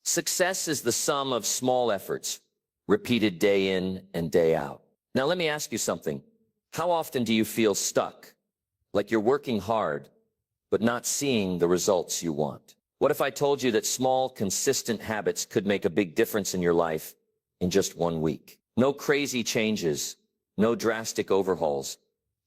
Success is the sum of small efforts, repeated day in and day out. Now let me ask you something. How often do you feel stuck? Like you're working hard, but not seeing the results you want? What if I told you that small, consistent habits could make a big difference in your life in just 1 week? No crazy changes, no drastic overhauls,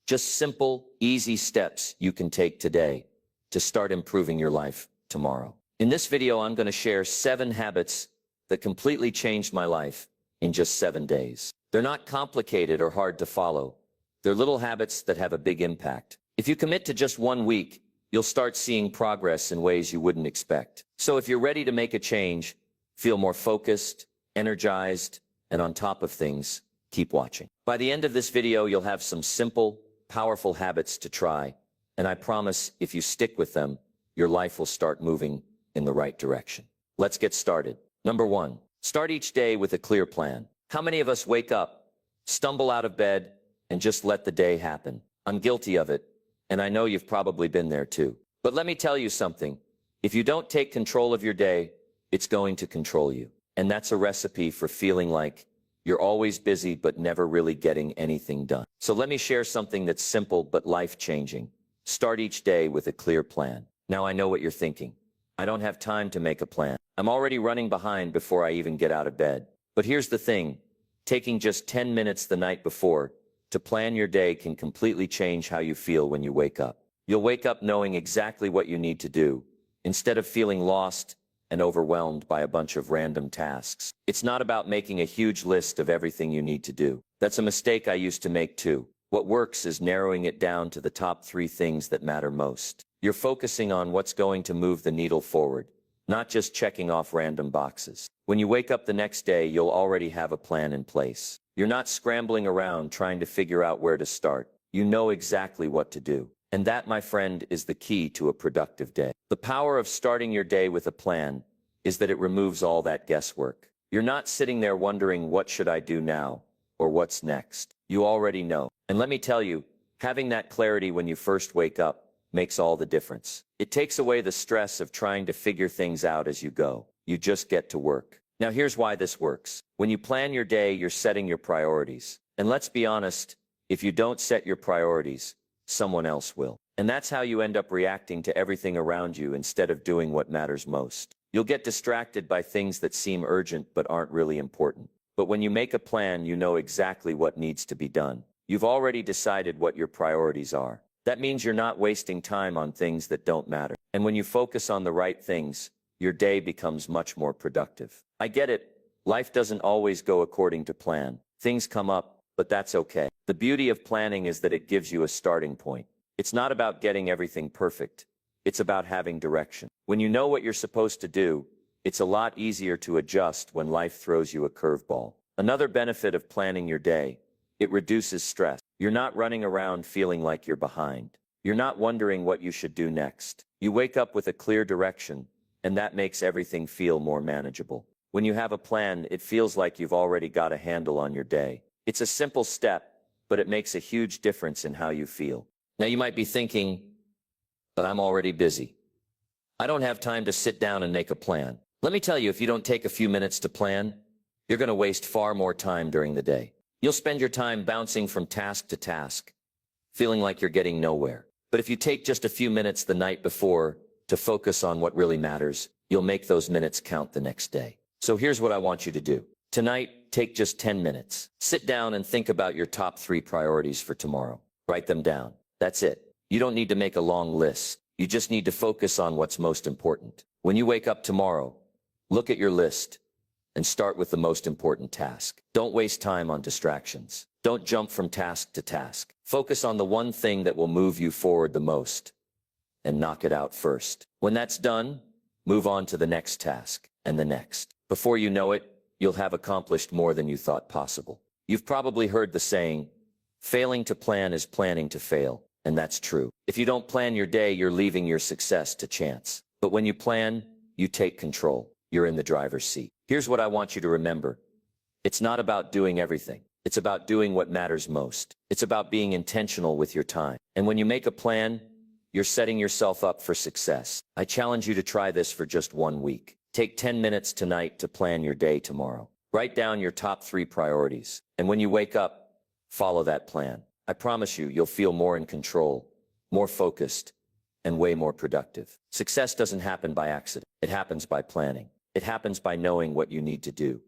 just simple, easy steps you can take today to start improving your life tomorrow. In this video, I'm going to share 7 habits that completely changed my life in just 7 days. They're not complicated or hard to follow. They're little habits that have a big impact. If you commit to just 1 week, you'll start seeing progress in ways you wouldn't expect. So if you're ready to make a change, feel more focused, energized, and on top of things, keep watching. By the end of this video, you'll have some simple, powerful habits to try, and I promise if you stick with them, your life will start moving in the right direction. Let's get started. Number 1, start each day with a clear plan. How many of us wake up, stumble out of bed, and just let the day happen? I'm guilty of it, and I know you've probably been there too. But let me tell you something. If you don't take control of your day, it's going to control you. And that's a recipe for feeling like you're always busy but never really getting anything done. So let me share something that's simple but life-changing. Start each day with a clear plan. Now I know what you're thinking. I don't have time to make a plan. I'm already running behind before I even get out of bed. But here's the thing. Taking just 10 minutes the night before to plan your day can completely change how you feel when you wake up. You'll wake up knowing exactly what you need to do, instead of feeling lost and overwhelmed by a bunch of random tasks. It's not about making a huge list of everything you need to do. That's a mistake I used to make too. What works is narrowing it down to the top 3 things that matter most. You're focusing on what's going to move the needle forward, not just checking off random boxes. When you wake up the next day, you'll already have a plan in place. You're not scrambling around trying to figure out where to start. You know exactly what to do. And that, my friend, is the key to a productive day. The power of starting your day with a plan is that it removes all that guesswork. You're not sitting there wondering, what should I do now? Or what's next? You already know. And let me tell you, having that clarity when you first wake up makes all the difference. It takes away the stress of trying to figure things out as you go. You just get to work. Now here's why this works. When you plan your day, you're setting your priorities. And let's be honest, if you don't set your priorities, someone else will. And that's how you end up reacting to everything around you instead of doing what matters most. You'll get distracted by things that seem urgent but aren't really important. But when you make a plan, you know exactly what needs to be done. You've already decided what your priorities are. That means you're not wasting time on things that don't matter. And when you focus on the right things, your day becomes much more productive. I get it. Life doesn't always go according to plan. Things come up, but that's okay. The beauty of planning is that it gives you a starting point. It's not about getting everything perfect. It's about having direction. When you know what you're supposed to do, it's a lot easier to adjust when life throws you a curveball. Another benefit of planning your day, it reduces stress. You're not running around feeling like you're behind. You're not wondering what you should do next. You wake up with a clear direction, and that makes everything feel more manageable. When you have a plan, it feels like you've already got a handle on your day. It's a simple step, but it makes a huge difference in how you feel. Now you might be thinking, but I'm already busy. I don't have time to sit down and make a plan. Let me tell you, if you don't take a few minutes to plan, you're going to waste far more time during the day. You'll spend your time bouncing from task to task, feeling like you're getting nowhere. But if you take just a few minutes the night before to focus on what really matters, you'll make those minutes count the next day. So here's what I want you to do. Tonight, take just 10 minutes. Sit down and think about your top 3 priorities for tomorrow. Write them down. That's it. You don't need to make a long list. You just need to focus on what's most important. When you wake up tomorrow, look at your list and start with the most important task. Don't waste time on distractions. Don't jump from task to task. Focus on the one thing that will move you forward the most and knock it out first. When that's done, move on to the next task and the next. Before you know it, you'll have accomplished more than you thought possible. You've probably heard the saying, failing to plan is planning to fail. And that's true. If you don't plan your day, you're leaving your success to chance. But when you plan, you take control. You're in the driver's seat. Here's what I want you to remember. It's not about doing everything. It's about doing what matters most. It's about being intentional with your time. And when you make a plan, you're setting yourself up for success. I challenge you to try this for just 1 week. Take 10 minutes tonight to plan your day tomorrow. Write down your top 3 priorities. And when you wake up, follow that plan. I promise you, you'll feel more in control, more focused, and way more productive. Success doesn't happen by accident. It happens by planning. It happens by knowing what you need to do,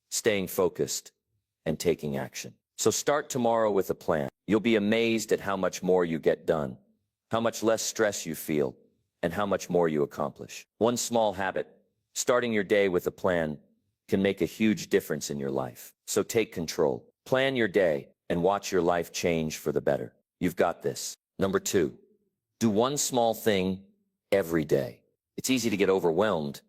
staying focused, and taking action. So start tomorrow with a plan. You'll be amazed at how much more you get done, how much less stress you feel, and how much more you accomplish. One small habit, starting your day with a plan, can make a huge difference in your life. So take control. Plan your day and watch your life change for the better. You've got this. Number 2, do one small thing every day. It's easy to get overwhelmed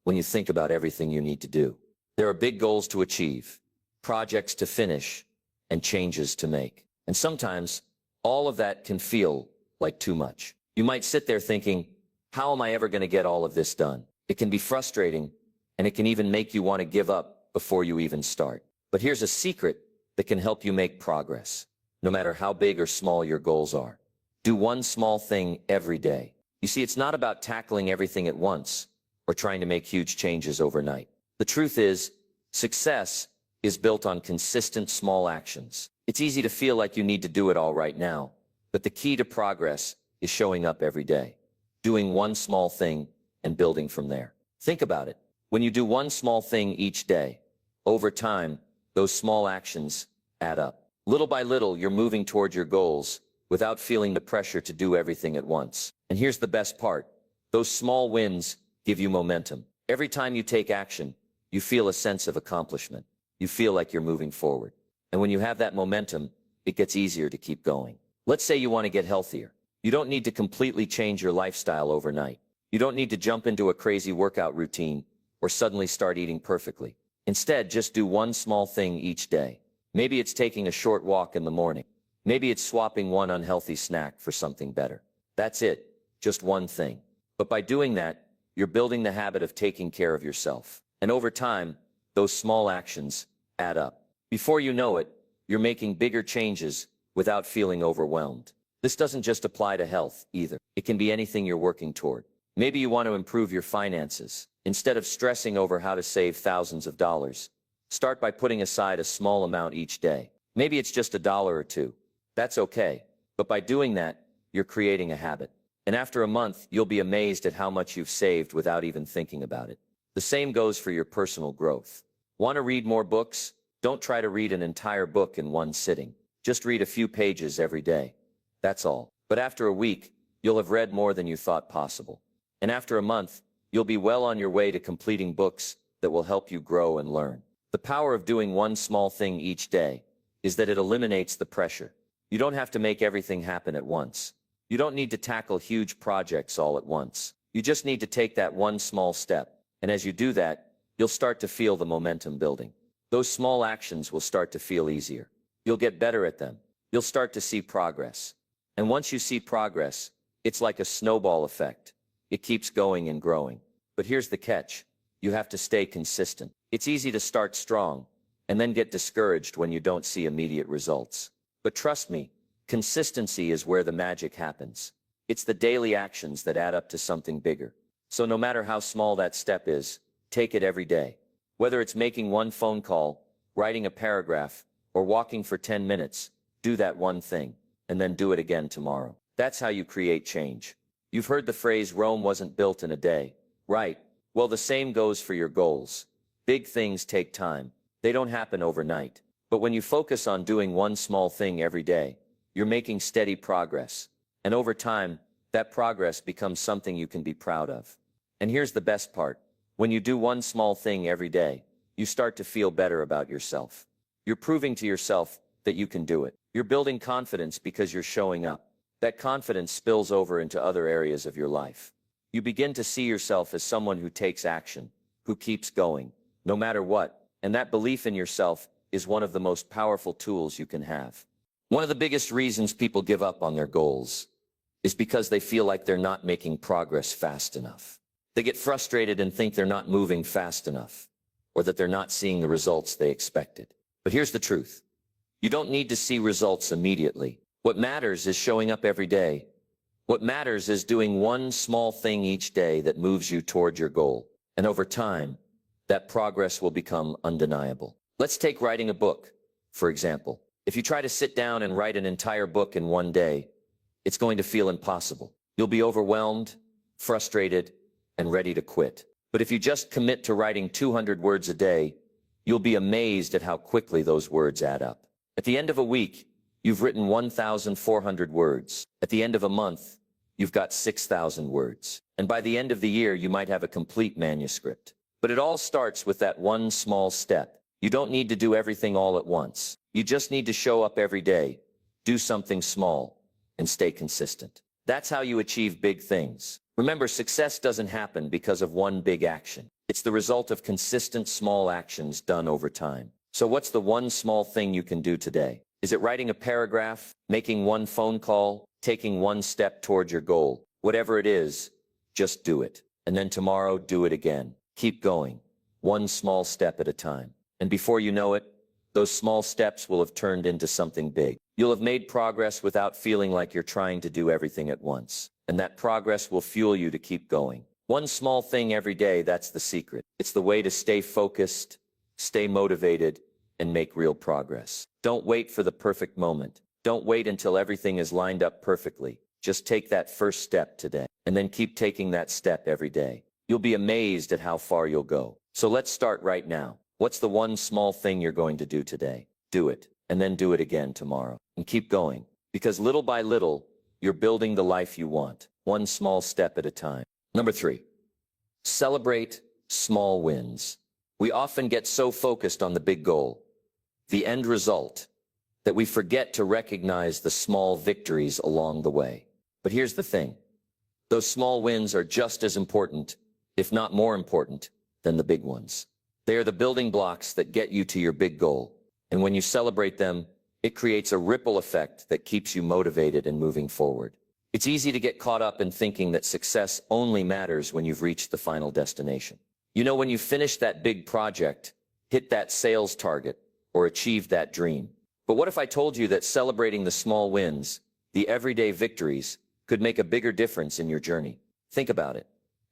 when you think about everything you need to do. There are big goals to achieve, projects to finish, and changes to make. And sometimes all of that can feel like too much. You might sit there thinking, how am I ever going to get all of this done? It can be frustrating, and it can even make you want to give up before you even start. But here's a secret that can help you make progress, no matter how big or small your goals are. Do one small thing every day. You see, it's not about tackling everything at once or trying to make huge changes overnight. The truth is, success is built on consistent small actions. It's easy to feel like you need to do it all right now, but the key to progress is showing up every day, doing one small thing and building from there. Think about it. When you do one small thing each day, over time, those small actions add up. Little by little, you're moving toward your goals without feeling the pressure to do everything at once. And here's the best part. Those small wins give you momentum. Every time you take action, you feel a sense of accomplishment. You feel like you're moving forward. And when you have that momentum, it gets easier to keep going. Let's say you want to get healthier. You don't need to completely change your lifestyle overnight. You don't need to jump into a crazy workout routine or suddenly start eating perfectly. Instead, just do one small thing each day. Maybe it's taking a short walk in the morning. Maybe it's swapping one unhealthy snack for something better. That's it, just one thing. But by doing that, you're building the habit of taking care of yourself. And over time, those small actions add up. Before you know it, you're making bigger changes without feeling overwhelmed. This doesn't just apply to health either. It can be anything you're working toward. Maybe you want to improve your finances. Instead of stressing over how to save thousands of dollars, start by putting aside a small amount each day. Maybe it's just $1 or $2. That's okay. But by doing that, you're creating a habit. And after a month, you'll be amazed at how much you've saved without even thinking about it. The same goes for your personal growth. Want to read more books? Don't try to read an entire book in one sitting. Just read a few pages every day. That's all. But after a week, you'll have read more than you thought possible. And after a month, you'll be well on your way to completing books that will help you grow and learn. The power of doing one small thing each day is that it eliminates the pressure. You don't have to make everything happen at once. You don't need to tackle huge projects all at once. You just need to take that one small step. And as you do that, you'll start to feel the momentum building. Those small actions will start to feel easier. You'll get better at them. You'll start to see progress. And once you see progress, it's like a snowball effect. It keeps going and growing. But here's the catch. You have to stay consistent. It's easy to start strong and then get discouraged when you don't see immediate results. But trust me, consistency is where the magic happens. It's the daily actions that add up to something bigger. So no matter how small that step is, take it every day. Whether it's making one phone call, writing a paragraph, or walking for 10 minutes, do that one thing, and then do it again tomorrow. That's how you create change. You've heard the phrase, Rome wasn't built in a day, right? Well, the same goes for your goals. Big things take time. They don't happen overnight. But when you focus on doing one small thing every day, you're making steady progress. And over time, that progress becomes something you can be proud of. And here's the best part. When you do one small thing every day, you start to feel better about yourself. You're proving to yourself that you can do it. You're building confidence because you're showing up. That confidence spills over into other areas of your life. You begin to see yourself as someone who takes action, who keeps going, no matter what. And that belief in yourself is one of the most powerful tools you can have. One of the biggest reasons people give up on their goals is because they feel like they're not making progress fast enough. They get frustrated and think they're not moving fast enough, or that they're not seeing the results they expected. But here's the truth. You don't need to see results immediately. What matters is showing up every day. What matters is doing one small thing each day that moves you toward your goal. And over time, that progress will become undeniable. Let's take writing a book, for example. If you try to sit down and write an entire book in one day, it's going to feel impossible. You'll be overwhelmed, frustrated, and ready to quit. But if you just commit to writing 200 words a day, you'll be amazed at how quickly those words add up. At the end of a week, you've written 1,400 words. At the end of a month, you've got 6,000 words. And by the end of the year, you might have a complete manuscript. But it all starts with that one small step. You don't need to do everything all at once. You just need to show up every day, do something small, and stay consistent. That's how you achieve big things. Remember, success doesn't happen because of one big action. It's the result of consistent small actions done over time. So what's the one small thing you can do today? Is it writing a paragraph, making one phone call, taking one step toward your goal? Whatever it is, just do it. And then tomorrow, do it again. Keep going, one small step at a time. And before you know it, those small steps will have turned into something big. You'll have made progress without feeling like you're trying to do everything at once. And that progress will fuel you to keep going. One small thing every day, that's the secret. It's the way to stay focused, stay motivated, and make real progress. Don't wait for the perfect moment. Don't wait until everything is lined up perfectly. Just take that first step today, and then keep taking that step every day. You'll be amazed at how far you'll go. So let's start right now. What's the one small thing you're going to do today? Do it, and then do it again tomorrow. And keep going, because little by little, you're building the life you want, one small step at a time. Number 3, celebrate small wins. We often get so focused on the big goal, the end result, that we forget to recognize the small victories along the way. But here's the thing. Those small wins are just as important, if not more important, than the big ones. They are the building blocks that get you to your big goal. And when you celebrate them, it creates a ripple effect that keeps you motivated and moving forward. It's easy to get caught up in thinking that success only matters when you've reached the final destination. You know, when you finish that big project, hit that sales target, or achieve that dream. But what if I told you that celebrating the small wins, the everyday victories, could make a bigger difference in your journey? Think about it.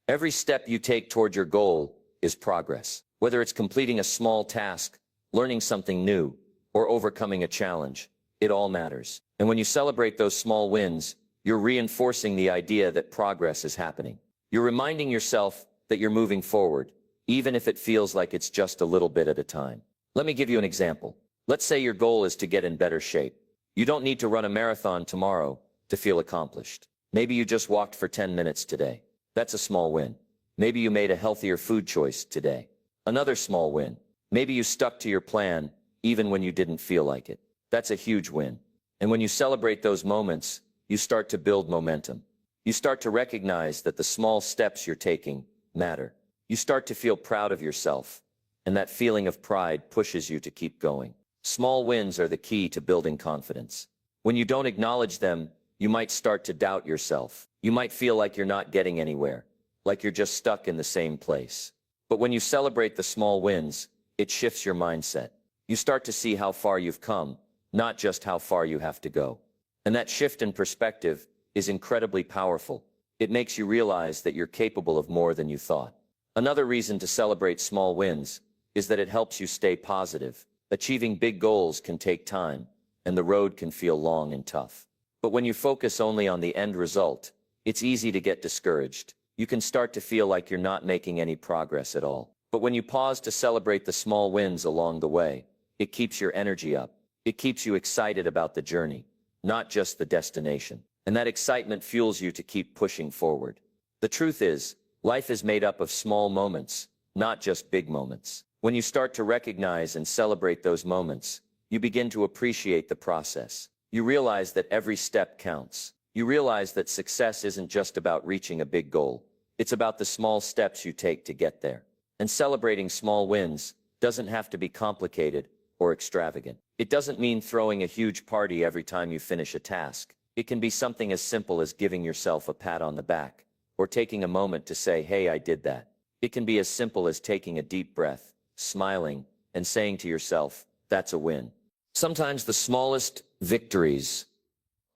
Every step you take toward your goal is progress. Whether it's completing a small task, learning something new, or overcoming a challenge, it all matters. And when you celebrate those small wins, you're reinforcing the idea that progress is happening. You're reminding yourself that you're moving forward, even if it feels like it's just a little bit at a time. Let me give you an example. Let's say your goal is to get in better shape. You don't need to run a marathon tomorrow to feel accomplished. Maybe you just walked for 10 minutes today. That's a small win. Maybe you made a healthier food choice today. Another small win. Maybe you stuck to your plan even when you didn't feel like it. That's a huge win. And when you celebrate those moments, you start to build momentum. You start to recognize that the small steps you're taking matter. You start to feel proud of yourself, and that feeling of pride pushes you to keep going. Small wins are the key to building confidence. When you don't acknowledge them, you might start to doubt yourself. You might feel like you're not getting anywhere, like you're just stuck in the same place. But when you celebrate the small wins, it shifts your mindset. You start to see how far you've come, not just how far you have to go. And that shift in perspective is incredibly powerful. It makes you realize that you're capable of more than you thought. Another reason to celebrate small wins is that it helps you stay positive. Achieving big goals can take time, and the road can feel long and tough. But when you focus only on the end result, it's easy to get discouraged. You can start to feel like you're not making any progress at all. But when you pause to celebrate the small wins along the way, it keeps your energy up. It keeps you excited about the journey, not just the destination. And that excitement fuels you to keep pushing forward. The truth is, life is made up of small moments, not just big moments. When you start to recognize and celebrate those moments, you begin to appreciate the process. You realize that every step counts. You realize that success isn't just about reaching a big goal. It's about the small steps you take to get there. And celebrating small wins doesn't have to be complicated or extravagant. It doesn't mean throwing a huge party every time you finish a task. It can be something as simple as giving yourself a pat on the back, or taking a moment to say, "Hey, I did that." It can be as simple as taking a deep breath, smiling, and saying to yourself, "That's a win." Sometimes the smallest victories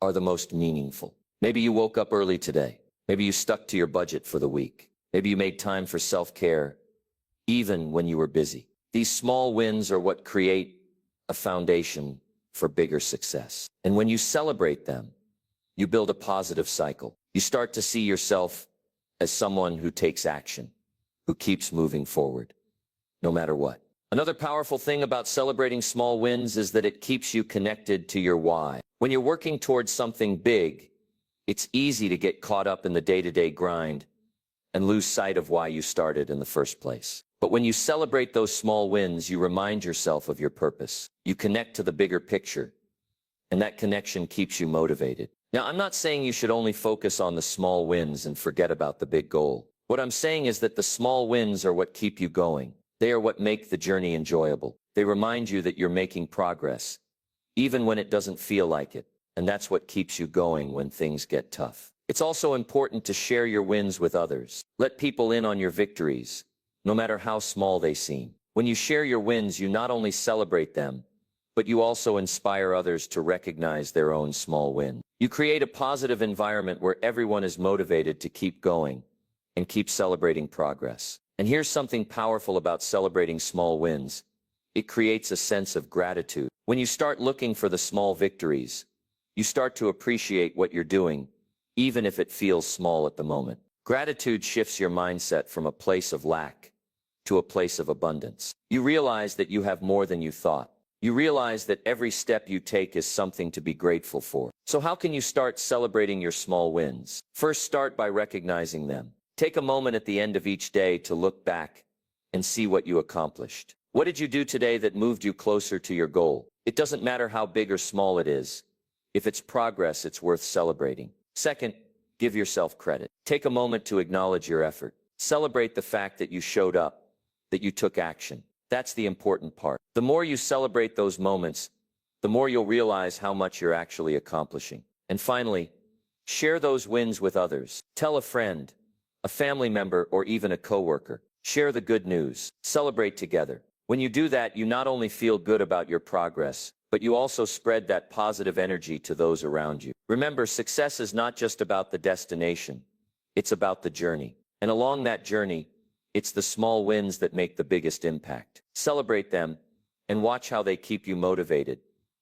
are the most meaningful. Maybe you woke up early today. Maybe you stuck to your budget for the week. Maybe you made time for self-care even when you were busy. These small wins are what create a foundation for bigger success. And when you celebrate them, you build a positive cycle. You start to see yourself as someone who takes action, who keeps moving forward, no matter what. Another powerful thing about celebrating small wins is that it keeps you connected to your why. When you're working towards something big, it's easy to get caught up in the day-to-day grind and lose sight of why you started in the first place. But when you celebrate those small wins, you remind yourself of your purpose. You connect to the bigger picture, and that connection keeps you motivated. Now, I'm not saying you should only focus on the small wins and forget about the big goal. What I'm saying is that the small wins are what keep you going. They are what make the journey enjoyable. They remind you that you're making progress, even when it doesn't feel like it. And that's what keeps you going when things get tough. It's also important to share your wins with others. Let people in on your victories, no matter how small they seem. When you share your wins, you not only celebrate them, but you also inspire others to recognize their own small wins. You create a positive environment where everyone is motivated to keep going and keep celebrating progress. And here's something powerful about celebrating small wins. It creates a sense of gratitude. When you start looking for the small victories, you start to appreciate what you're doing, even if it feels small at the moment. Gratitude shifts your mindset from a place of lack to a place of abundance. You realize that you have more than you thought. You realize that every step you take is something to be grateful for. So how can you start celebrating your small wins? First, start by recognizing them. Take a moment at the end of each day to look back and see what you accomplished. What did you do today that moved you closer to your goal? It doesn't matter how big or small it is. If it's progress, it's worth celebrating. Second, give yourself credit. Take a moment to acknowledge your effort. Celebrate the fact that you showed up, that you took action. That's the important part. The more you celebrate those moments, the more you'll realize how much you're actually accomplishing. And finally, share those wins with others. Tell a friend, a family member, or even a coworker. Share the good news. Celebrate together. When you do that, you not only feel good about your progress, but you also spread that positive energy to those around you. Remember, success is not just about the destination. It's about the journey. And along that journey, it's the small wins that make the biggest impact. Celebrate them and watch how they keep you motivated,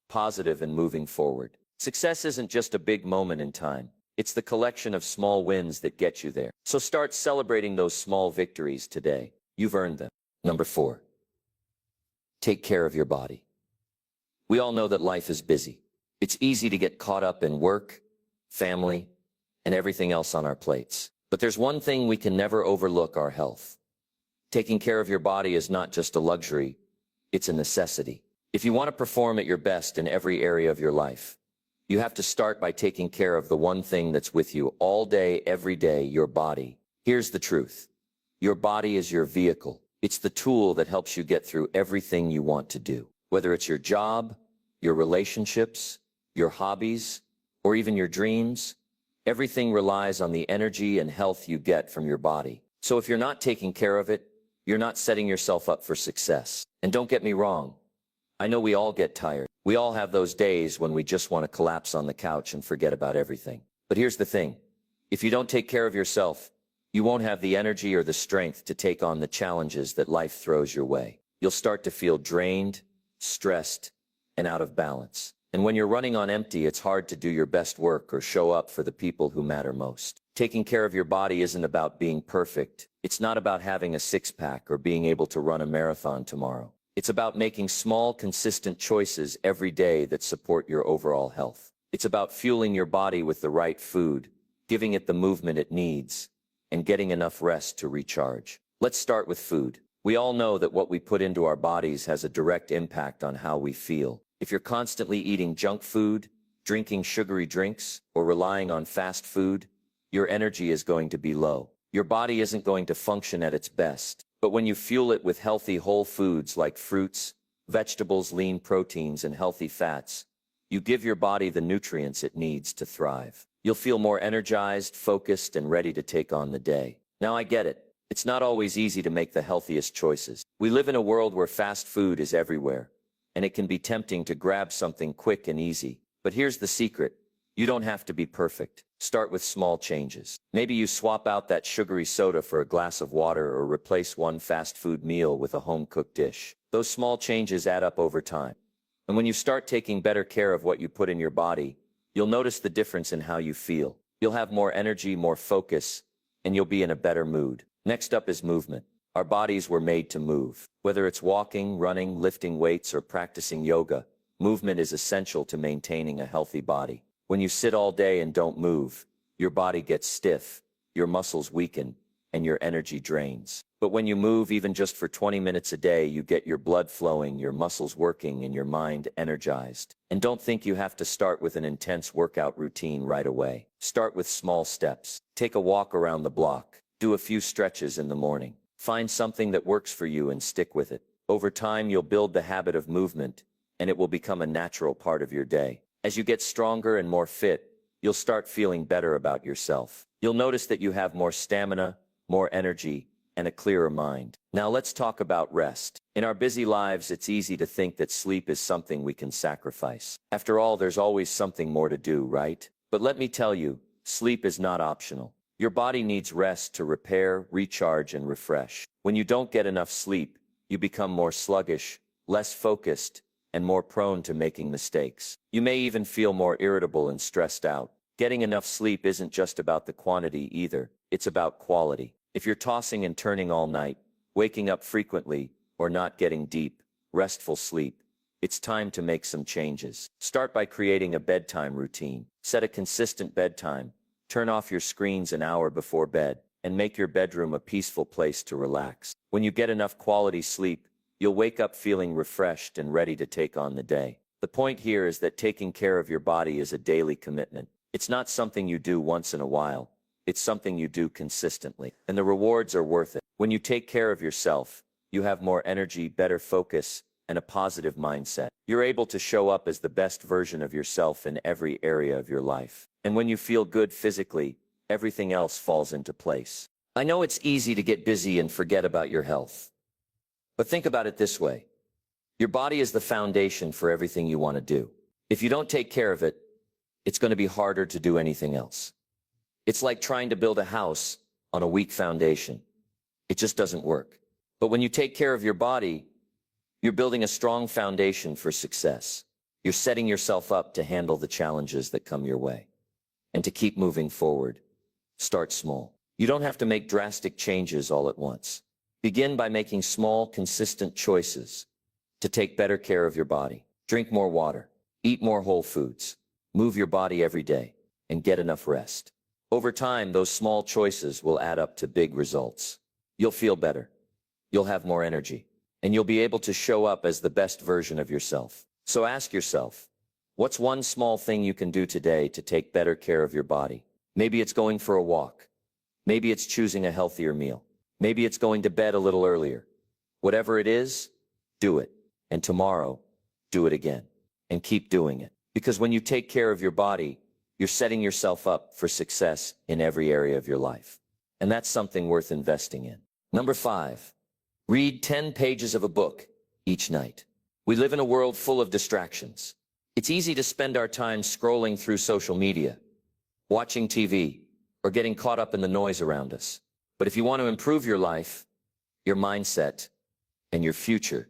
positive, and moving forward. Success isn't just a big moment in time. It's the collection of small wins that get you there. So start celebrating those small victories today. You've earned them. Number 4, take care of your body. We all know that life is busy. It's easy to get caught up in work, family, and everything else on our plates. But there's one thing we can never overlook: our health. Taking care of your body is not just a luxury, it's a necessity. If you want to perform at your best in every area of your life, you have to start by taking care of the one thing that's with you all day, every day: your body. Here's the truth. Your body is your vehicle. It's the tool that helps you get through everything you want to do. Whether it's your job, your relationships, your hobbies, or even your dreams, everything relies on the energy and health you get from your body. So if you're not taking care of it, you're not setting yourself up for success. And don't get me wrong, I know we all get tired. We all have those days when we just want to collapse on the couch and forget about everything. But here's the thing. If you don't take care of yourself, you won't have the energy or the strength to take on the challenges that life throws your way. You'll start to feel drained, stressed, and out of balance. And when you're running on empty, it's hard to do your best work or show up for the people who matter most. Taking care of your body isn't about being perfect. It's not about having a six-pack or being able to run a marathon tomorrow. It's about making small, consistent choices every day that support your overall health. It's about fueling your body with the right food, giving it the movement it needs, and getting enough rest to recharge. Let's start with food. We all know that what we put into our bodies has a direct impact on how we feel. If you're constantly eating junk food, drinking sugary drinks, or relying on fast food, your energy is going to be low. Your body isn't going to function at its best. But when you fuel it with healthy whole foods like fruits, vegetables, lean proteins, and healthy fats, you give your body the nutrients it needs to thrive. You'll feel more energized, focused, and ready to take on the day. Now, I get it. It's not always easy to make the healthiest choices. We live in a world where fast food is everywhere, and it can be tempting to grab something quick and easy. But here's the secret. You don't have to be perfect. Start with small changes. Maybe you swap out that sugary soda for a glass of water or replace one fast food meal with a home-cooked dish. Those small changes add up over time. And when you start taking better care of what you put in your body, you'll notice the difference in how you feel. You'll have more energy, more focus, and you'll be in a better mood. Next up is movement. Our bodies were made to move. Whether it's walking, running, lifting weights, or practicing yoga, movement is essential to maintaining a healthy body. When you sit all day and don't move, your body gets stiff, your muscles weaken, and your energy drains. But when you move even just for 20 minutes a day, you get your blood flowing, your muscles working, and your mind energized. And don't think you have to start with an intense workout routine right away. Start with small steps. Take a walk around the block. Do a few stretches in the morning. Find something that works for you and stick with it. Over time, you'll build the habit of movement, and it will become a natural part of your day. As you get stronger and more fit, you'll start feeling better about yourself. You'll notice that you have more stamina, more energy, and a clearer mind. Now let's talk about rest. In our busy lives, it's easy to think that sleep is something we can sacrifice. After all, there's always something more to do, right? But let me tell you, sleep is not optional. Your body needs rest to repair, recharge, and refresh. When you don't get enough sleep, you become more sluggish, less focused, and more prone to making mistakes. You may even feel more irritable and stressed out. Getting enough sleep isn't just about the quantity either. It's about quality. If you're tossing and turning all night, waking up frequently, or not getting deep, restful sleep, it's time to make some changes. Start by creating a bedtime routine. Set a consistent bedtime. Turn off your screens an hour before bed, and make your bedroom a peaceful place to relax. When you get enough quality sleep, you'll wake up feeling refreshed and ready to take on the day. The point here is that taking care of your body is a daily commitment. It's not something you do once in a while. It's something you do consistently, and the rewards are worth it. When you take care of yourself, you have more energy, better focus, and a positive mindset. You're able to show up as the best version of yourself in every area of your life. And when you feel good physically, everything else falls into place. I know it's easy to get busy and forget about your health. But think about it this way. Your body is the foundation for everything you want to do. If you don't take care of it, it's going to be harder to do anything else. It's like trying to build a house on a weak foundation. It just doesn't work. But when you take care of your body, you're building a strong foundation for success. You're setting yourself up to handle the challenges that come your way. And to keep moving forward, start small. You don't have to make drastic changes all at once. Begin by making small, consistent choices to take better care of your body. Drink more water, eat more whole foods, move your body every day, and get enough rest. Over time, those small choices will add up to big results. You'll feel better, you'll have more energy, and you'll be able to show up as the best version of yourself. So ask yourself, what's one small thing you can do today to take better care of your body? Maybe it's going for a walk. Maybe it's choosing a healthier meal. Maybe it's going to bed a little earlier. Whatever it is, do it. And tomorrow, do it again. And keep doing it. Because when you take care of your body, you're setting yourself up for success in every area of your life. And that's something worth investing in. Number 5, read 10 pages of a book each night. We live in a world full of distractions. It's easy to spend our time scrolling through social media, watching TV, or getting caught up in the noise around us. But if you want to improve your life, your mindset, and your future,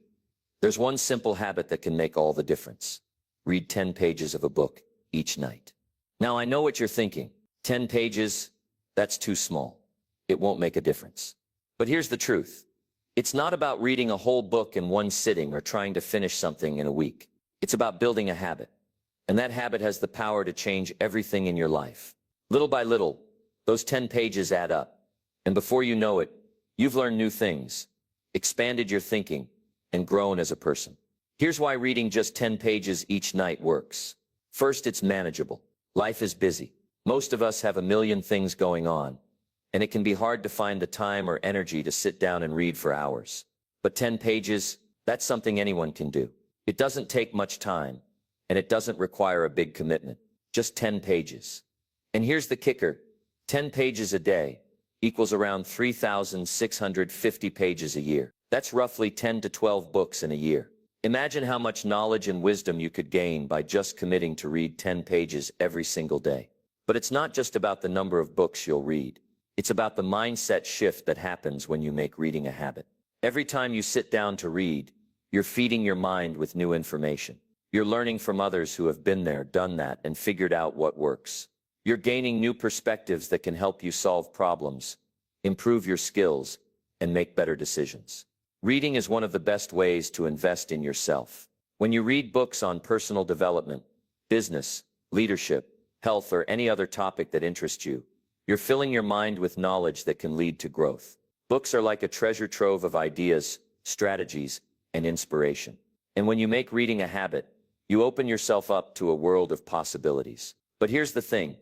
there's one simple habit that can make all the difference. Read 10 pages of a book each night. Now, I know what you're thinking. 10 pages, that's too small. It won't make a difference. But here's the truth. It's not about reading a whole book in one sitting or trying to finish something in a week. It's about building a habit. And that habit has the power to change everything in your life. Little by little, those 10 pages add up. And before you know it, you've learned new things, expanded your thinking, and grown as a person. Here's why reading just 10 pages each night works. First, it's manageable. Life is busy. Most of us have a million things going on, and it can be hard to find the time or energy to sit down and read for hours. But 10 pages, that's something anyone can do. It doesn't take much time, and it doesn't require a big commitment. Just 10 pages. And here's the kicker. 10 pages a day equals around 3,650 pages a year. That's roughly 10 to 12 books in a year. Imagine how much knowledge and wisdom you could gain by just committing to read 10 pages every single day. But it's not just about the number of books you'll read. It's about the mindset shift that happens when you make reading a habit. Every time you sit down to read, you're feeding your mind with new information. You're learning from others who have been there, done that, and figured out what works. You're gaining new perspectives that can help you solve problems, improve your skills, and make better decisions. Reading is one of the best ways to invest in yourself. When you read books on personal development, business, leadership, health, or any other topic that interests you, you're filling your mind with knowledge that can lead to growth. Books are like a treasure trove of ideas, strategies, and inspiration. And when you make reading a habit, you open yourself up to a world of possibilities. But here's the thing.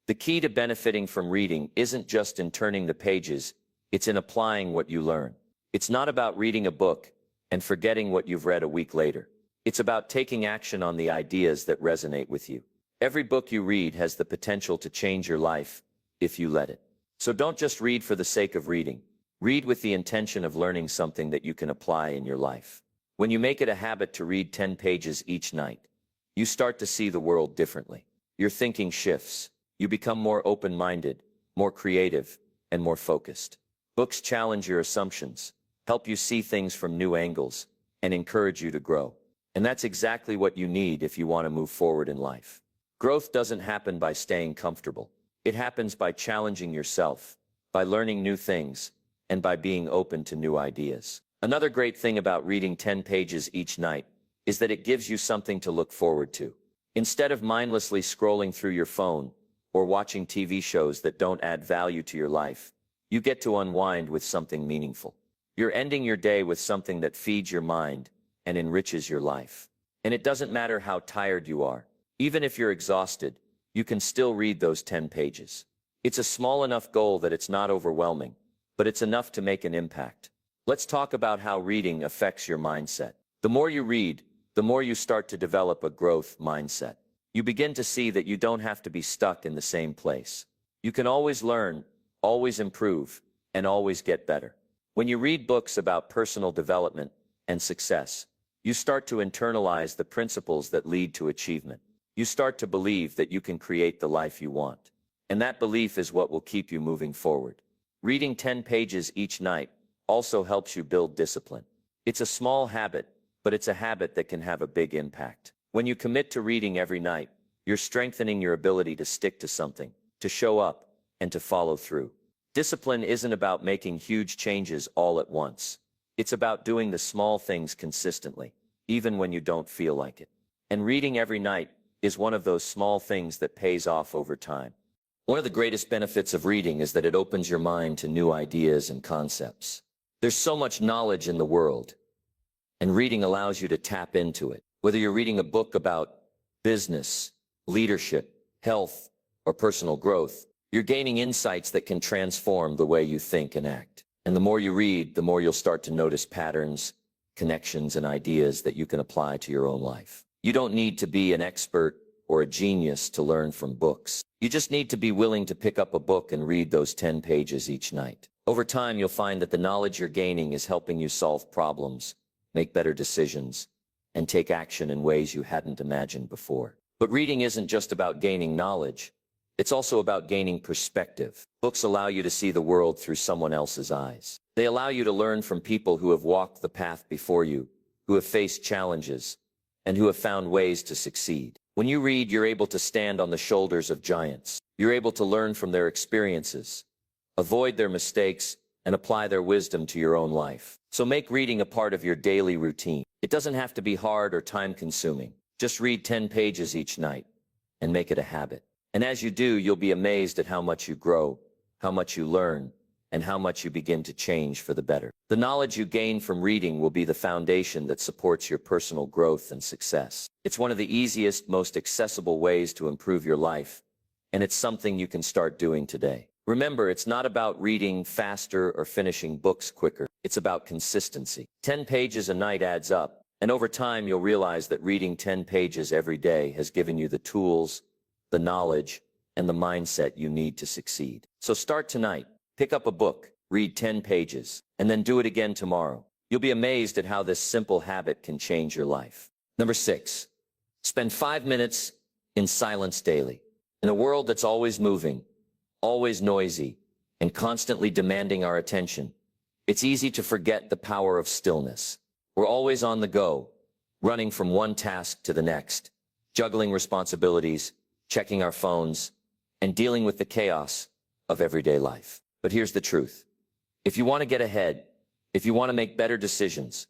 The key to benefiting from reading isn't just in turning the pages, it's in applying what you learn. It's not about reading a book and forgetting what you've read a week later. It's about taking action on the ideas that resonate with you. Every book you read has the potential to change your life if you let it. So don't just read for the sake of reading. Read with the intention of learning something that you can apply in your life. When you make it a habit to read 10 pages each night, you start to see the world differently. Your thinking shifts. You become more open-minded, more creative, and more focused. Books challenge your assumptions, help you see things from new angles, and encourage you to grow. And that's exactly what you need if you want to move forward in life. Growth doesn't happen by staying comfortable. It happens by challenging yourself, by learning new things, and by being open to new ideas. Another great thing about reading 10 pages each night is that it gives you something to look forward to. Instead of mindlessly scrolling through your phone or watching TV shows that don't add value to your life, you get to unwind with something meaningful. You're ending your day with something that feeds your mind and enriches your life. And it doesn't matter how tired you are. Even if you're exhausted, you can still read those 10 pages. It's a small enough goal that it's not overwhelming, but it's enough to make an impact. Let's talk about how reading affects your mindset. The more you read, the more you start to develop a growth mindset. You begin to see that you don't have to be stuck in the same place. You can always learn, always improve, and always get better. When you read books about personal development and success, you start to internalize the principles that lead to achievement. You start to believe that you can create the life you want. And that belief is what will keep you moving forward. Reading 10 pages each night also helps you build discipline. It's a small habit, but it's a habit that can have a big impact. When you commit to reading every night, you're strengthening your ability to stick to something, to show up, and to follow through. Discipline isn't about making huge changes all at once. It's about doing the small things consistently, even when you don't feel like it. And reading every night is one of those small things that pays off over time. One of the greatest benefits of reading is that it opens your mind to new ideas and concepts. There's so much knowledge in the world, and reading allows you to tap into it. Whether you're reading a book about business, leadership, health, or personal growth, you're gaining insights that can transform the way you think and act. And the more you read, the more you'll start to notice patterns, connections, and ideas that you can apply to your own life. You don't need to be an expert or a genius to learn from books. You just need to be willing to pick up a book and read those 10 pages each night. Over time, you'll find that the knowledge you're gaining is helping you solve problems, make better decisions, and take action in ways you hadn't imagined before. But reading isn't just about gaining knowledge. It's also about gaining perspective. Books allow you to see the world through someone else's eyes. They allow you to learn from people who have walked the path before you, who have faced challenges, and who have found ways to succeed. When you read, you're able to stand on the shoulders of giants. You're able to learn from their experiences, avoid their mistakes, and apply their wisdom to your own life. So make reading a part of your daily routine. It doesn't have to be hard or time-consuming. Just read 10 pages each night and make it a habit. And as you do, you'll be amazed at how much you grow, how much you learn, and how much you begin to change for the better. The knowledge you gain from reading will be the foundation that supports your personal growth and success. It's one of the easiest, most accessible ways to improve your life, and it's something you can start doing today. Remember, it's not about reading faster or finishing books quicker. It's about consistency. 10 pages a night adds up, and over time you'll realize that reading 10 pages every day has given you the tools, the knowledge, and the mindset you need to succeed. So start tonight. Pick up a book, read 10 pages, and then do it again tomorrow. You'll be amazed at how this simple habit can change your life. Number 6, spend 5 minutes in silence daily. In a world that's always moving, always noisy, and constantly demanding our attention, it's easy to forget the power of stillness. We're always on the go, running from one task to the next, juggling responsibilities, checking our phones, and dealing with the chaos of everyday life. But here's the truth. If you want to get ahead, if you want to make better decisions,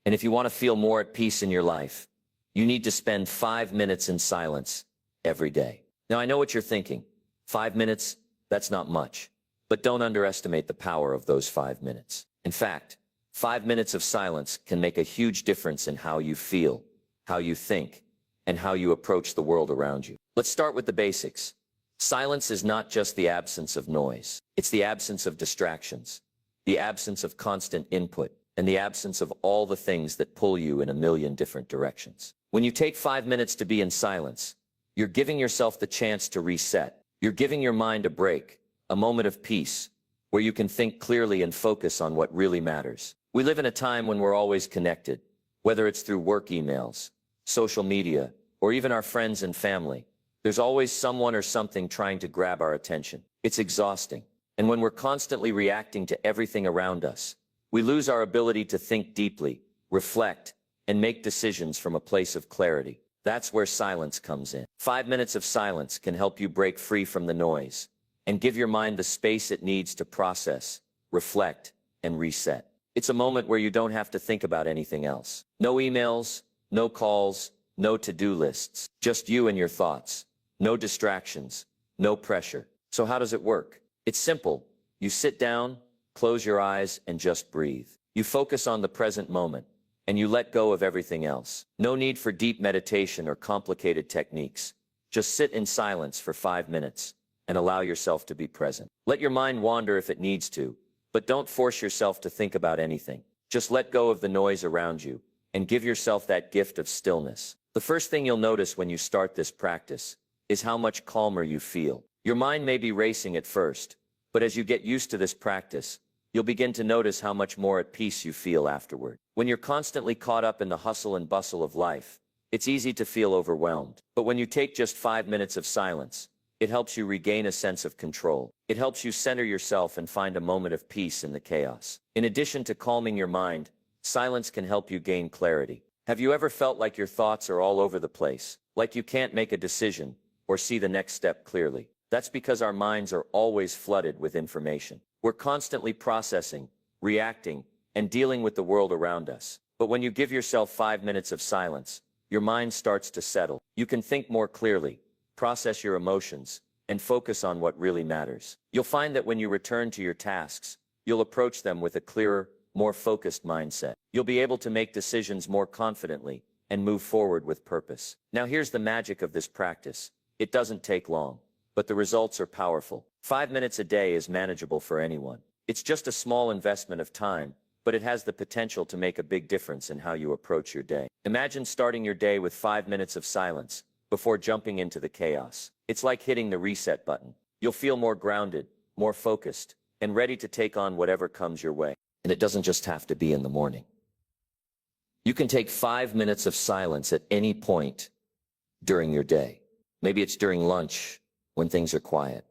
and if you want to feel more at peace in your life, you need to spend 5 minutes in silence every day. Now, I know what you're thinking. 5 minutes, that's not much. But don't underestimate the power of those 5 minutes. In fact, 5 minutes of silence can make a huge difference in how you feel, how you think, and how you approach the world around you. Let's start with the basics. Silence is not just the absence of noise. It's the absence of distractions, the absence of constant input, and the absence of all the things that pull you in a million different directions. When you take 5 minutes to be in silence, you're giving yourself the chance to reset. You're giving your mind a break, a moment of peace, where you can think clearly and focus on what really matters. We live in a time when we're always connected, whether it's through work emails, social media, or even our friends and family. There's always someone or something trying to grab our attention. It's exhausting. And when we're constantly reacting to everything around us, we lose our ability to think deeply, reflect, and make decisions from a place of clarity. That's where silence comes in. 5 minutes of silence can help you break free from the noise and give your mind the space it needs to process, reflect, and reset. It's a moment where you don't have to think about anything else. No emails, no calls, no to-do lists, just you and your thoughts. No distractions, no pressure. So how does it work? It's simple. You sit down, close your eyes, and just breathe. You focus on the present moment, and you let go of everything else. No need for deep meditation or complicated techniques. Just sit in silence for 5 minutes and allow yourself to be present. Let your mind wander if it needs to, but don't force yourself to think about anything. Just let go of the noise around you and give yourself that gift of stillness. The first thing you'll notice when you start this practice is how much calmer you feel. Your mind may be racing at first, but as you get used to this practice, you'll begin to notice how much more at peace you feel afterward. When you're constantly caught up in the hustle and bustle of life, it's easy to feel overwhelmed. But when you take just 5 minutes of silence, it helps you regain a sense of control. It helps you center yourself and find a moment of peace in the chaos. In addition to calming your mind, silence can help you gain clarity. Have you ever felt like your thoughts are all over the place, like you can't make a decision or see the next step clearly? That's because our minds are always flooded with information. We're constantly processing, reacting, and dealing with the world around us. But when you give yourself 5 minutes of silence, your mind starts to settle. You can think more clearly, process your emotions, and focus on what really matters. You'll find that when you return to your tasks, you'll approach them with a clearer, more focused mindset. You'll be able to make decisions more confidently and move forward with purpose. Now here's the magic of this practice. It doesn't take long, but the results are powerful. 5 minutes a day is manageable for anyone. It's just a small investment of time, but it has the potential to make a big difference in how you approach your day. Imagine starting your day with 5 minutes of silence before jumping into the chaos. It's like hitting the reset button. You'll feel more grounded, more focused, and ready to take on whatever comes your way. And it doesn't just have to be in the morning. You can take 5 minutes of silence at any point during your day. Maybe it's during lunch when things are quiet,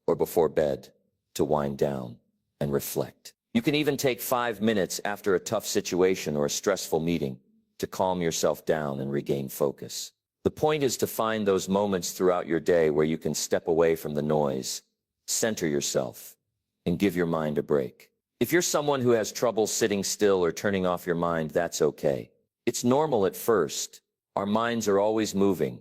or before bed to wind down and reflect. You can even take 5 minutes after a tough situation or a stressful meeting to calm yourself down and regain focus. The point is to find those moments throughout your day where you can step away from the noise, center yourself, and give your mind a break. If you're someone who has trouble sitting still or turning off your mind, that's okay. It's normal at first. Our minds are always moving,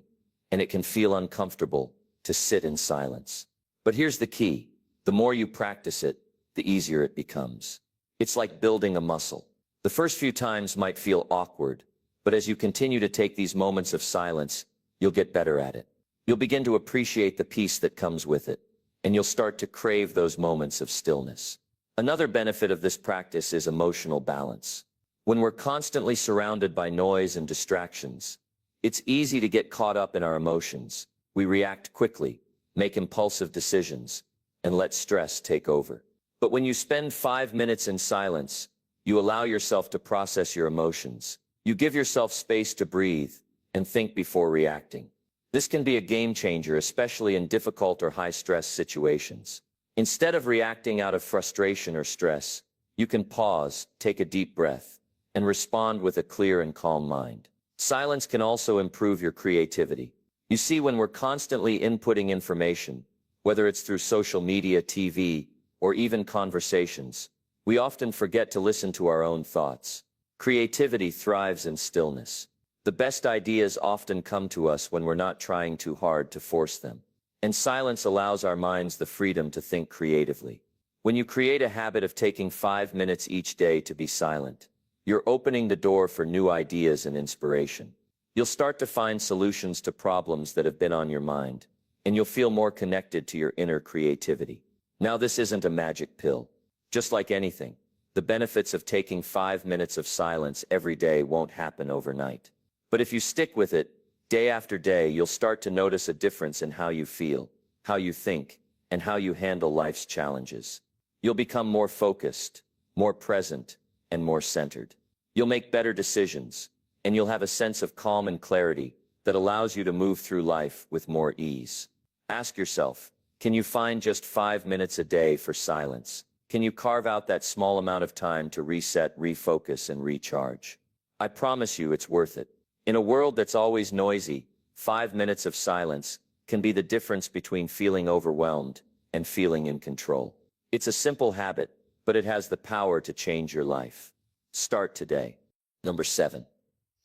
and it can feel uncomfortable to sit in silence. But here's the key. The more you practice it, the easier it becomes. It's like building a muscle. The first few times might feel awkward, but as you continue to take these moments of silence, you'll get better at it. You'll begin to appreciate the peace that comes with it, and you'll start to crave those moments of stillness. Another benefit of this practice is emotional balance. When we're constantly surrounded by noise and distractions, it's easy to get caught up in our emotions. We react quickly, make impulsive decisions, and let stress take over. But when you spend 5 minutes in silence, You allow yourself to process your emotions. You give yourself space to breathe and think before reacting. This can be a game changer, especially in difficult or high-stress situations. Instead of reacting out of frustration or stress, you can pause, take a deep breath, and respond with a clear and calm mind. Silence can also improve your creativity. You see, when we're constantly inputting information, whether it's through social media, TV, or even conversations, we often forget to listen to our own thoughts. Creativity thrives in stillness. The best ideas often come to us when we're not trying too hard to force them. And silence allows our minds the freedom to think creatively. When you create a habit of taking 5 minutes each day to be silent, you're opening the door for new ideas and inspiration. You'll start to find solutions to problems that have been on your mind, and you'll feel more connected to your inner creativity. Now, this isn't a magic pill. Just like anything, the benefits of taking 5 minutes of silence every day won't happen overnight. But if you stick with it, day after day, you'll start to notice a difference in how you feel, how you think, and how you handle life's challenges. You'll become more focused, more present, and more centered. You'll make better decisions, and you'll have a sense of calm and clarity that allows you to move through life with more ease. Ask yourself, can you find just 5 minutes a day for silence? Can you carve out that small amount of time to reset, refocus, and recharge? I promise you it's worth it. In a world that's always noisy, 5 minutes of silence can be the difference between feeling overwhelmed and feeling in control. It's a simple habit, but it has the power to change your life. Start today. Number 7,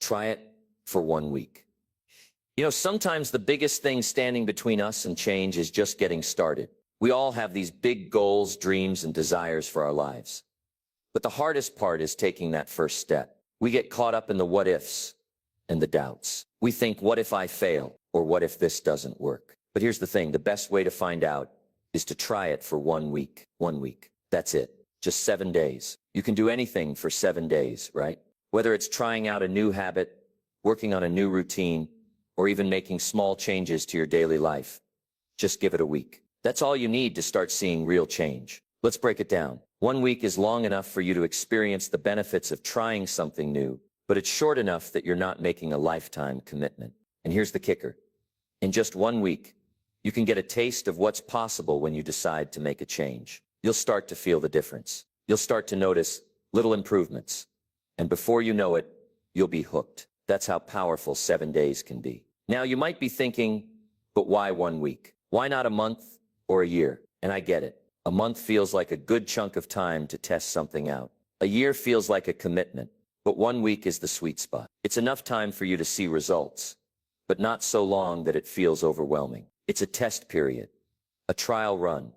try it for 1 week. Sometimes the biggest thing standing between us and change is just getting started. We all have these big goals, dreams, and desires for our lives. But the hardest part is taking that first step. We get caught up in the what ifs and the doubts. We think, what if I fail? Or what if this doesn't work? But here's the thing, the best way to find out is to try it for 1 week. 1 week. That's it. Just 7 days. You can do anything for 7 days, right? Whether it's trying out a new habit, working on a new routine, or even making small changes to your daily life. Just give it a week. That's all you need to start seeing real change. Let's break it down. 1 week is long enough for you to experience the benefits of trying something new, but it's short enough that you're not making a lifetime commitment. And here's the kicker. In just 1 week, you can get a taste of what's possible when you decide to make a change. You'll start to feel the difference. You'll start to notice little improvements. And before you know it, you'll be hooked. That's how powerful 7 days can be. Now, you might be thinking, but why 1 week? Why not a month or a year? And I get it. A month feels like a good chunk of time to test something out. A year feels like a commitment. But 1 week is the sweet spot. It's enough time for you to see results, but not so long that it feels overwhelming. It's a test period, a trial run,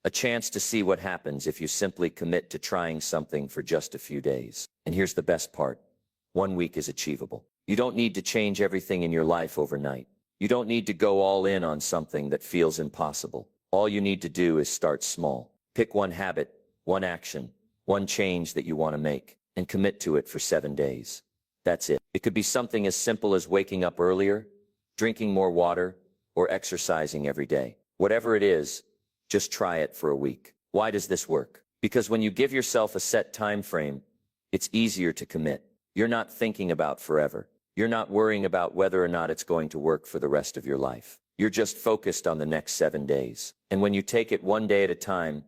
a chance to see what happens if you simply commit to trying something for just a few days. And here's the best part. 1 week is achievable. You don't need to change everything in your life overnight. You don't need to go all in on something that feels impossible. All you need to do is start small. Pick one habit, one action, one change that you want to make, and commit to it for 7 days. That's it. It could be something as simple as waking up earlier, drinking more water, or exercising every day. Whatever it is, just try it for a week. Why does this work? Because when you give yourself a set time frame, it's easier to commit. You're not thinking about forever. You're not worrying about whether or not it's going to work for the rest of your life. You're just focused on the next 7 days. And when you take it 1 day at a time,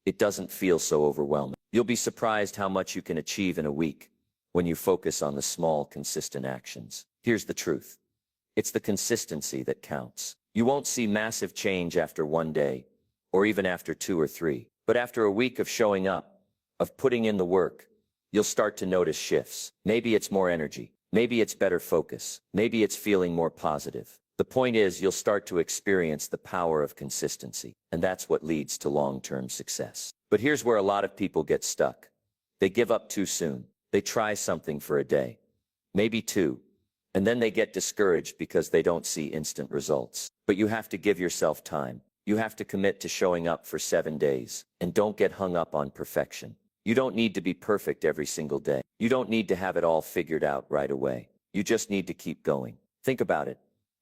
it doesn't feel so overwhelming. You'll be surprised how much you can achieve in a week when you focus on the small, consistent actions. Here's the truth. It's the consistency that counts. You won't see massive change after 1 day, or even after 2 or 3. But after a week of showing up, of putting in the work, you'll start to notice shifts. Maybe it's more energy. Maybe it's better focus. Maybe it's feeling more positive. The point is, you'll start to experience the power of consistency, and that's what leads to long-term success. But here's where a lot of people get stuck. They give up too soon. They try something for a day, maybe 2, and then they get discouraged because they don't see instant results. But you have to give yourself time. You have to commit to showing up for 7 days, and don't get hung up on perfection. You don't need to be perfect every single day. You don't need to have it all figured out right away. You just need to keep going. Think about it.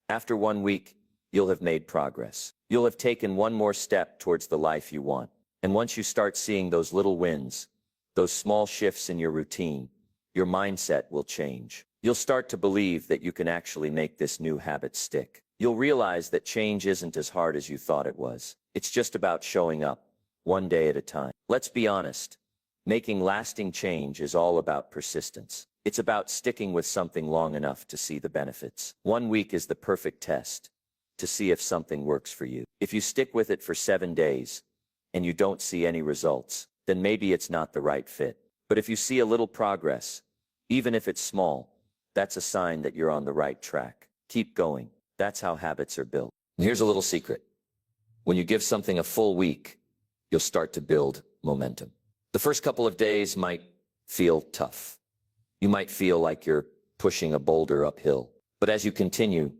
After 1 week, you'll have made progress. You'll have taken one more step towards the life you want. And once you start seeing those little wins, those small shifts in your routine, your mindset will change. You'll start to believe that you can actually make this new habit stick. You'll realize that change isn't as hard as you thought it was. It's just about showing up, one day at a time. Let's be honest. Making lasting change is all about persistence. It's about sticking with something long enough to see the benefits. 1 week is the perfect test to see if something works for you. If you stick with it for 7 days and you don't see any results, then maybe it's not the right fit. But if you see a little progress, even if it's small, that's a sign that you're on the right track. Keep going. That's how habits are built. And here's a little secret. When you give something a full week, you'll start to build momentum. The first couple of days might feel tough. You might feel like you're pushing a boulder uphill. But as you continue,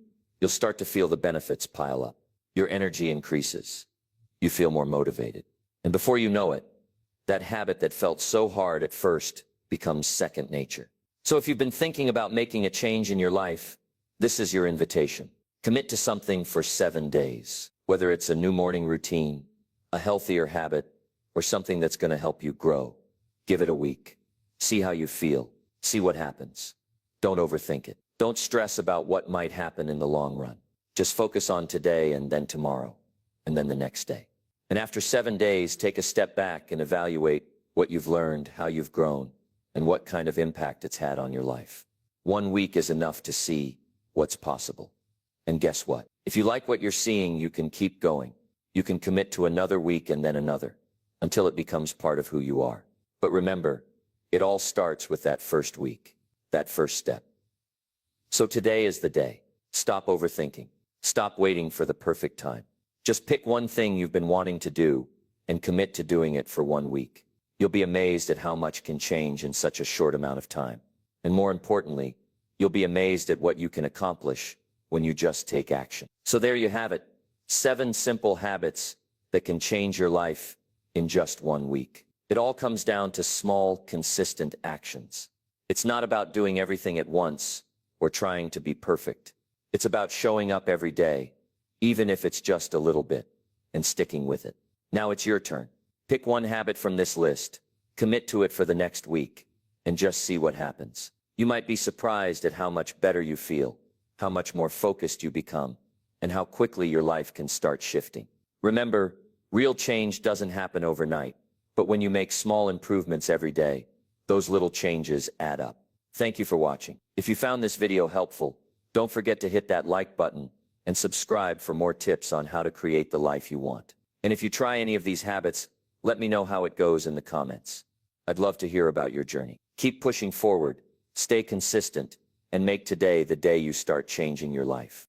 you'll start to feel the benefits pile up. Your energy increases. You feel more motivated. And before you know it, that habit that felt so hard at first becomes second nature. So if you've been thinking about making a change in your life, this is your invitation. Commit to something for 7 days, whether it's a new morning routine, a healthier habit, or something that's going to help you grow. Give it a week. See how you feel. See what happens. Don't overthink it. Don't stress about what might happen in the long run. Just focus on today and then tomorrow, and then the next day. And after 7 days, take a step back and evaluate what you've learned, how you've grown, and what kind of impact it's had on your life. 1 week is enough to see what's possible. And guess what? If you like what you're seeing, you can keep going. You can commit to another week and then another, until it becomes part of who you are. But remember, it all starts with that first week, that first step. So today is the day. Stop overthinking. Stop waiting for the perfect time. Just pick one thing you've been wanting to do and commit to doing it for 1 week. You'll be amazed at how much can change in such a short amount of time. And more importantly, you'll be amazed at what you can accomplish when you just take action. So there you have it. 7 simple habits that can change your life in just 1 week. It all comes down to small, consistent actions. It's not about doing everything at once or trying to be perfect. It's about showing up every day, even if it's just a little bit, and sticking with it. Now it's your turn. Pick one habit from this list, commit to it for the next week, and just see what happens. You might be surprised at how much better you feel, how much more focused you become, and how quickly your life can start shifting. Remember, real change doesn't happen overnight, but when you make small improvements every day, those little changes add up. Thank you for watching. If you found this video helpful, don't forget to hit that like button and subscribe for more tips on how to create the life you want. And if you try any of these habits, let me know how it goes in the comments. I'd love to hear about your journey. Keep pushing forward, stay consistent, and make today the day you start changing your life.